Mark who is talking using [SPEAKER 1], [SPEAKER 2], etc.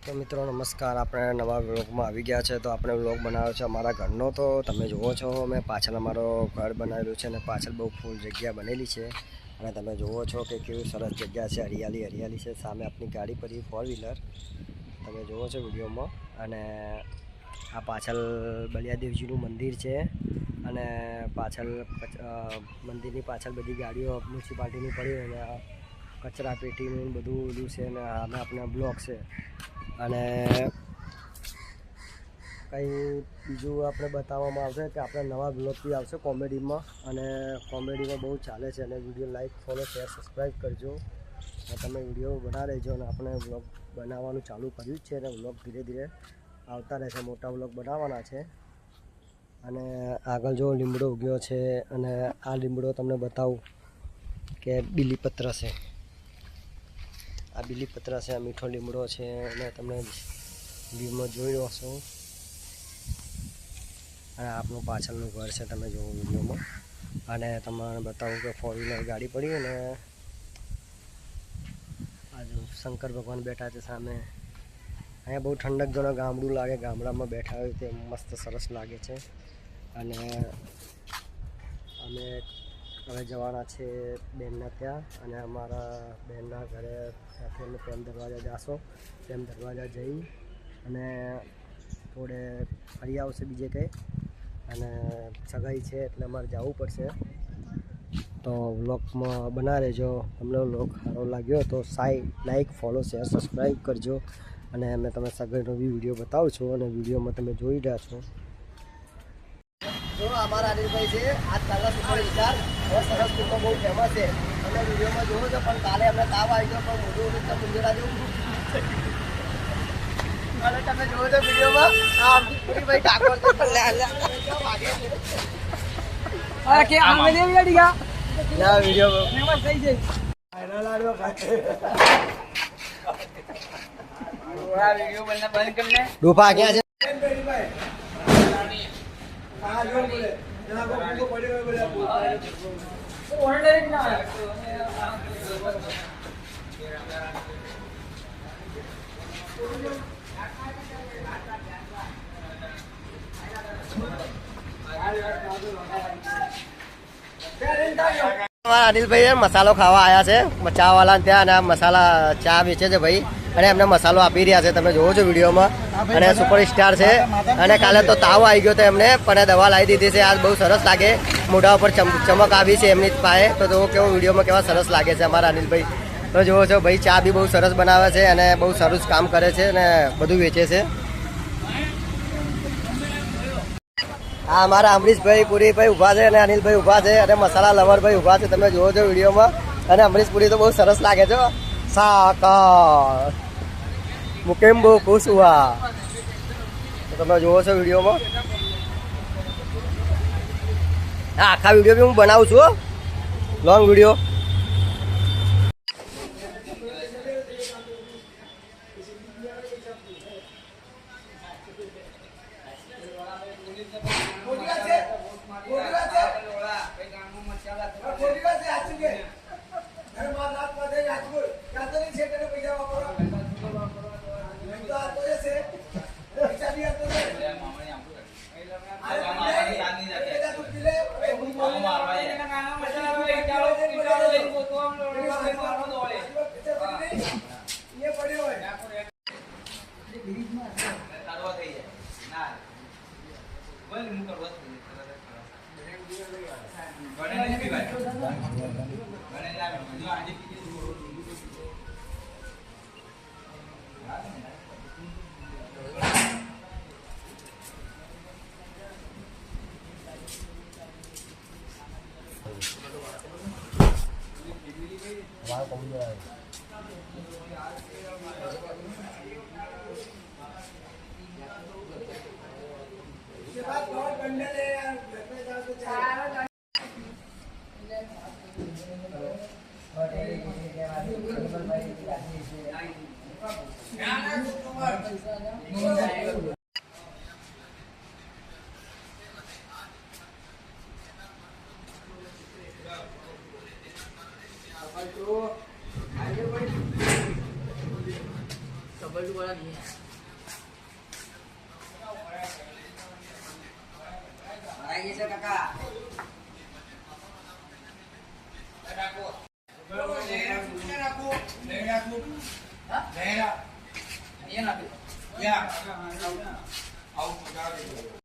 [SPEAKER 1] તો મિત્રો નમસ્કાર, આપણે નવા વ્લોગમાં આવી ગયા છે. તો આપણે વ્લોગ બનાવ્યો છે અમારા ઘરનો. તો તમે જુઓ છો, મેં પાછળ અમારો ઘર બનાવેલું છે અને પાછળ બહુ ફૂલ જગ્યા બનેલી છે. અને તમે જુઓ છો કે કેવી સરસ જગ્યા છે, હરિયાળી છે. સામે આપણી ગાડી પડી, 4 વ્હીલર તમે જુઓ છો વિડીયોમાં. અને આ પાછળ બલિયાદેવજીનું મંદિર છે. અને પાછળ મંદિરની પાછળ બધી ગાડીઓ મ્યુનિસિપાલિટીની પડી અને કચરા પેટીનું બધું ઓલું છે. અને આમે આપણે બ્લોક છે. અને કંઈ બીજું આપણે બતાવવામાં આવશે કે આપણે નવા બ્લોગ બી આવશે કોમેડીમાં. અને કોમેડીમાં બહુ ચાલે છે. અને video like, follow, share, subscribe કરજો. અને તમે વિડીયો બનાવી લેજો. અને આપણે બ્લોગ બનાવવાનું ચાલુ કર્યું જ છે. અને બ્લોગ ધીરે ધીરે આવતા રહેશે, મોટા બ્લોગ બનાવવાના છે. અને આગળ જો લીમડો ઉગ્યો છે. અને આ લીમડો તમને બતાવું કે બીલીપત્ર છે. આ બીલીપત્ર છે, આ મીઠો લીમડો છે. અને તમને વ્યૂમાં જોઈ હશો. અને આપણું પાછળનું ઘર છે, તમે જુઓ વિડીયોમાં. અને તમને બતાવું કે 4 વ્હીલર ગાડી પડી. અને આજુ શંકર ભગવાન બેઠા છે સામે. અહીંયા બહુ ઠંડક જણો ગામડું લાગે, ગામડામાં બેઠા હોય તે મસ્ત સરસ લાગે છે. અને અમે હવે જવાના છે બેનના ત્યાં. અને અમારા બેનના ઘરે ત્યાંથી અમે પ્રેમ દરવાજા જાશો. પ્રેમ દરવાજા જઈ અને થોડે ફરી આવશે બીજે કંઈ. અને સગાઈ છે એટલે અમારે જવું પડશે. તો વ્લોગમાં બના રહેજો. તમને વ્લોગ સારો લાગ્યો તો લાઈક, ફોલો, શેર, સબસ્ક્રાઈબ કરજો. અને અમે તમે સગાઈનો બી વિડીયો બતાવું છું. અને વિડીયોમાં તમે જોઈ રહ્યા છો. જો અમારા અનિલભાઈ છે, આજકાલના સુપરસ્ટાર. સરસ કુકો બહુ ફેમસ છે. તમે વિડીયોમાં જોવો છો. પણ કાલે અમને તાવ આવી ગયો, પણ મોઢું કુંજરા જેવું. અને તમે જોવો છો વિડીયોમાં ભાઈ ઠાકોર ડૂપા ક્યાં છે? અનિલભાઈ મસાલો ખાવા આવ્યા છે ચા વાળા ત્યાં. અને મસાલા ચા વેચે છે ભાઈ. અને એમને મસાલો આપી રહ્યા છે, તમે જોવો છો વિડીયોમાં. અને સુપરસ્ટાર છે. અને કાલે તો તાવ આવી ગયો તો એમને પણ દવા લાવી દીધી છે. આજ બહુ સરસ લાગે, મોઢા ઉપર ચમક આવી છે એમની પાસે. તો જો કેવો વિડીયોમાં કેવા સરસ લાગે છે અમારા અનિલભાઈ. તો જોવો છો ભાઈ, ચા બી બહુ સરસ બનાવે છે. અને બહુ સરસ કામ કરે છે અને બધું વેચે છે. હા, અમારા અમરીશભાઈ પુરીભાઈ ઊભા છે. અને અનિલભાઈ ઊભા છે. અને મસાલા લવરભાઈ ઊભા છે, તમે જોવો છો વિડીયોમાં. અને અમરીશ પુરી તો બહુ સરસ લાગે છે. સાકા મુકેમ બહુ ખુશ હુઆ. તમે જોવો છો વિડીયોમાં. હા, આખા વિડીયો બી હું બનાવું છું, લોંગ વિડીયો.
[SPEAKER 2] कबड्डी वाला नहीं
[SPEAKER 1] આવી છે કાકા.
[SPEAKER 2] અહીંયા નાખી.